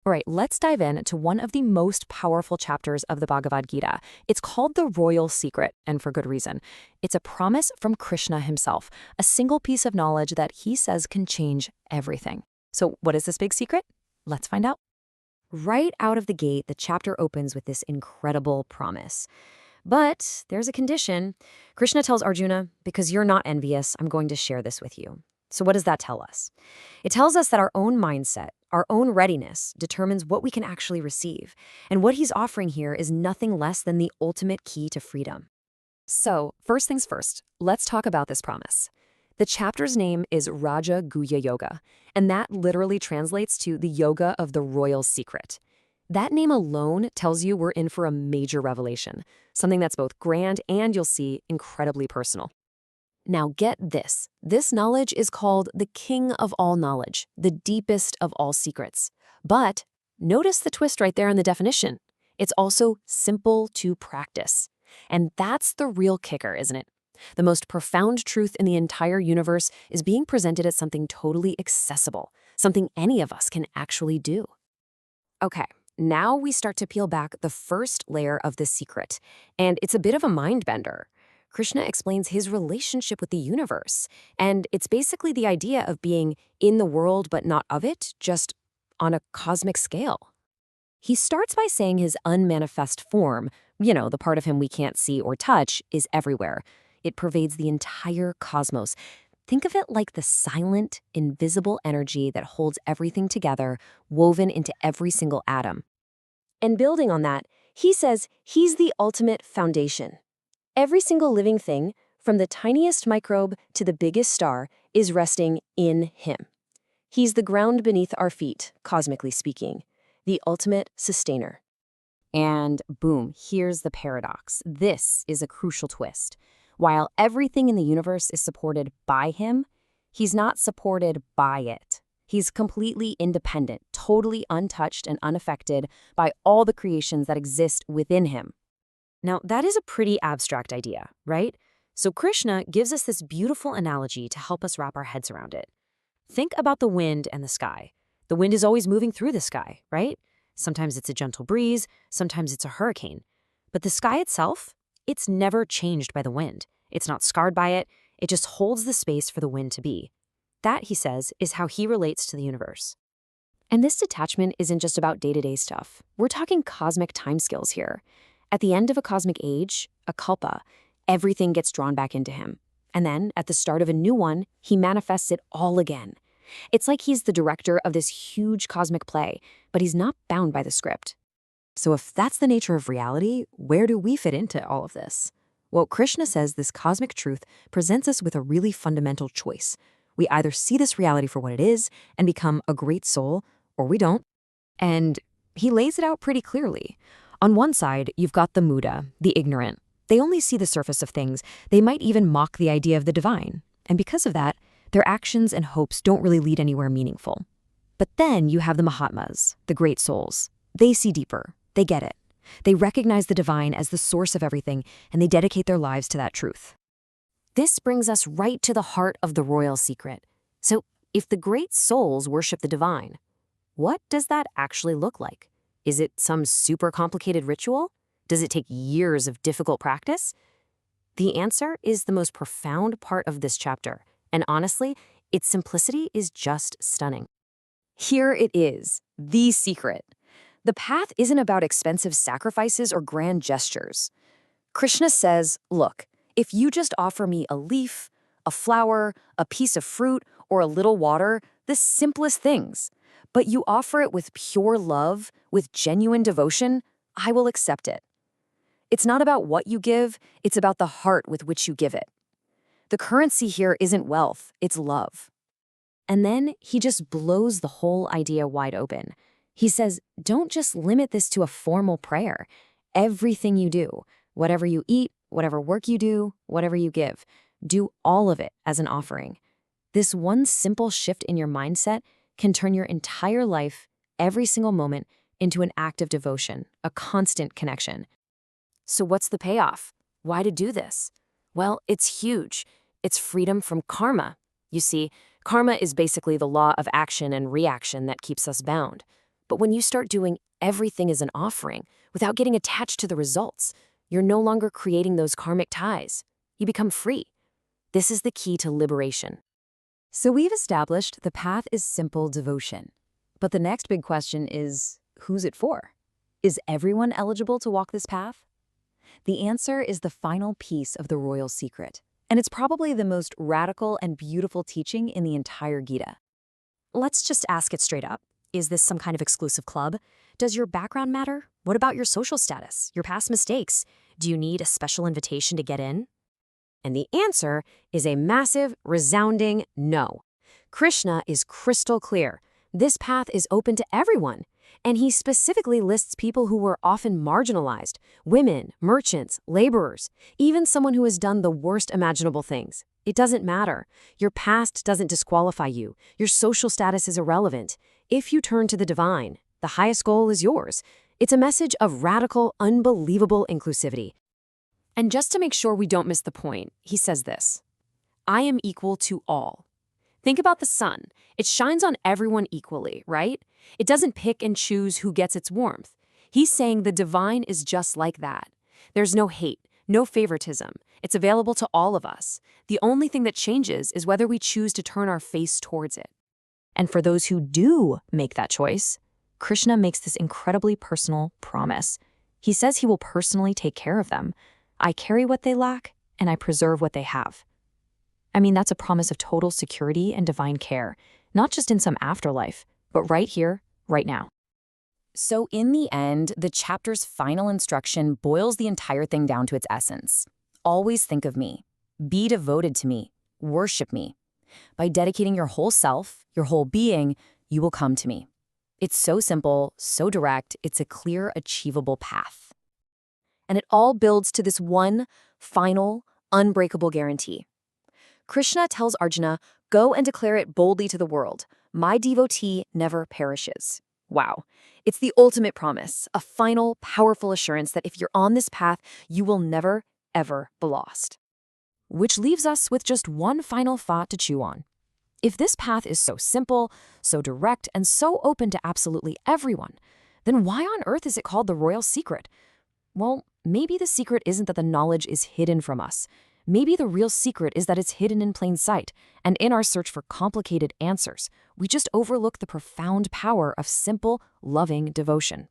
All right, let's dive in to one of the most powerful chapters of the Bhagavad Gita. It's called the Royal Secret, and for good reason. It's a promise from Krishna himself, a single piece of knowledge that he says can change everything. So what is this big secret? Let's find out. Right out of the gate, the chapter opens with this incredible promise. But there's a condition. Krishna tells Arjuna, because you're not envious, I'm going to share this with you. So what does that tell us? It tells us that our own mindset, our own readiness, determines what we can actually receive. And what he's offering here is nothing less than the ultimate key to freedom. So, first things first, let's talk about this promise. The chapter's name is Raja-guhya Yoga, and that literally translates to the yoga of the royal secret. That name alone tells you we're in for a major revelation, something that's both grand and, you'll see, incredibly personal. Now get this. This knowledge is called the king of all knowledge, the deepest of all secrets. But notice the twist right there in the definition. It's also simple to practice. And that's the real kicker, isn't it? The most profound truth in the entire universe is being presented as something totally accessible, something any of us can actually do. Okay, now we start to peel back the first layer of the secret, and it's a bit of a mind bender. Krishna explains his relationship with the universe, and it's basically the idea of being in the world but not of it, just on a cosmic scale. He starts by saying his unmanifest form, the part of him we can't see or touch, is everywhere. It pervades the entire cosmos. Think of it like the silent, invisible energy that holds everything together, woven into every single atom. And building on that, he says he's the ultimate foundation. Every single living thing, from the tiniest microbe to the biggest star, is resting in him. He's the ground beneath our feet, cosmically speaking, the ultimate sustainer. And boom, here's the paradox. This is a crucial twist. While everything in the universe is supported by him, he's not supported by it. He's completely independent, totally untouched and unaffected by all the creations that exist within him. Now, that is a pretty abstract idea, right? So Krishna gives us this beautiful analogy to help us wrap our heads around it. Think about the wind and the sky. The wind is always moving through the sky, right? Sometimes it's a gentle breeze, sometimes it's a hurricane. But the sky itself, it's never changed by the wind. It's not scarred by it. It just holds the space for the wind to be. That, he says, is how he relates to the universe. And this detachment isn't just about day-to-day stuff. We're talking cosmic timescales here. At the end of a cosmic age, a kalpa, everything gets drawn back into him. And then, at the start of a new one, he manifests it all again. It's like he's the director of this huge cosmic play, but he's not bound by the script. So if that's the nature of reality, where do we fit into all of this? Well, Krishna says this cosmic truth presents us with a really fundamental choice. We either see this reality for what it is and become a great soul, or we don't. And he lays it out pretty clearly. On one side, you've got the Muda, the ignorant. They only see the surface of things. They might even mock the idea of the divine. And because of that, their actions and hopes don't really lead anywhere meaningful. But then you have the Mahatmas, the great souls. They see deeper. They get it. They recognize the divine as the source of everything, and they dedicate their lives to that truth. This brings us right to the heart of the royal secret. So, if the great souls worship the divine, what does that actually look like? Is it some super complicated ritual? Does it take years of difficult practice? The answer is the most profound part of this chapter, and honestly, its simplicity is just stunning. Here it is, the secret. The path isn't about expensive sacrifices or grand gestures. Krishna says, look, if you just offer me a leaf, a flower, a piece of fruit, or a little water, the simplest things, but you offer it with pure love, with genuine devotion, I will accept it. It's not about what you give, it's about the heart with which you give it. The currency here isn't wealth, it's love. And then he just blows the whole idea wide open. He says, don't just limit this to a formal prayer. Everything you do, whatever you eat, whatever work you do, whatever you give, do all of it as an offering. This one simple shift in your mindset can turn your entire life, every single moment, into an act of devotion, a constant connection. So what's the payoff? Why to do this? Well, it's huge. It's freedom from karma. You see, karma is basically the law of action and reaction that keeps us bound. But when you start doing everything as an offering, without getting attached to the results, you're no longer creating those karmic ties. You become free. This is the key to liberation. So we've established the path is simple devotion. But the next big question is, who's it for? Is everyone eligible to walk this path? The answer is the final piece of the royal secret, and it's probably the most radical and beautiful teaching in the entire Gita. Let's just ask it straight up. Is this some kind of exclusive club? Does your background matter? What about your social status, your past mistakes? Do you need a special invitation to get in? And the answer is a massive, resounding no. Krishna is crystal clear. This path is open to everyone. And he specifically lists people who were often marginalized: women, merchants, laborers, even someone who has done the worst imaginable things. It doesn't matter. Your past doesn't disqualify you. Your social status is irrelevant. If you turn to the divine, the highest goal is yours. It's a message of radical, unbelievable inclusivity. And just to make sure we don't miss the point, he says this: I am equal to all. Think about the sun. It shines on everyone equally, right? It doesn't pick and choose who gets its warmth. He's saying the divine is just like that. There's no hate, no favoritism. It's available to all of us. The only thing that changes is whether we choose to turn our face towards it. And for those who do make that choice, Krishna makes this incredibly personal promise. He says he will personally take care of them. I carry what they lack, and I preserve what they have. I mean, that's a promise of total security and divine care, not just in some afterlife, but right here, right now. So in the end, the chapter's final instruction boils the entire thing down to its essence. Always think of me. Be devoted to me. Worship me. By dedicating your whole self, your whole being, you will come to me. It's so simple, so direct, it's a clear, achievable path. And it all builds to this one, final, unbreakable guarantee. Krishna tells Arjuna, go and declare it boldly to the world. My devotee never perishes. Wow. It's the ultimate promise, a final, powerful assurance that if you're on this path, you will never, ever be lost. Which leaves us with just one final thought to chew on. If this path is so simple, so direct, and so open to absolutely everyone, then why on earth is it called the royal secret? Well, maybe the secret isn't that the knowledge is hidden from us. Maybe the real secret is that it's hidden in plain sight, and in our search for complicated answers, we just overlook the profound power of simple, loving devotion.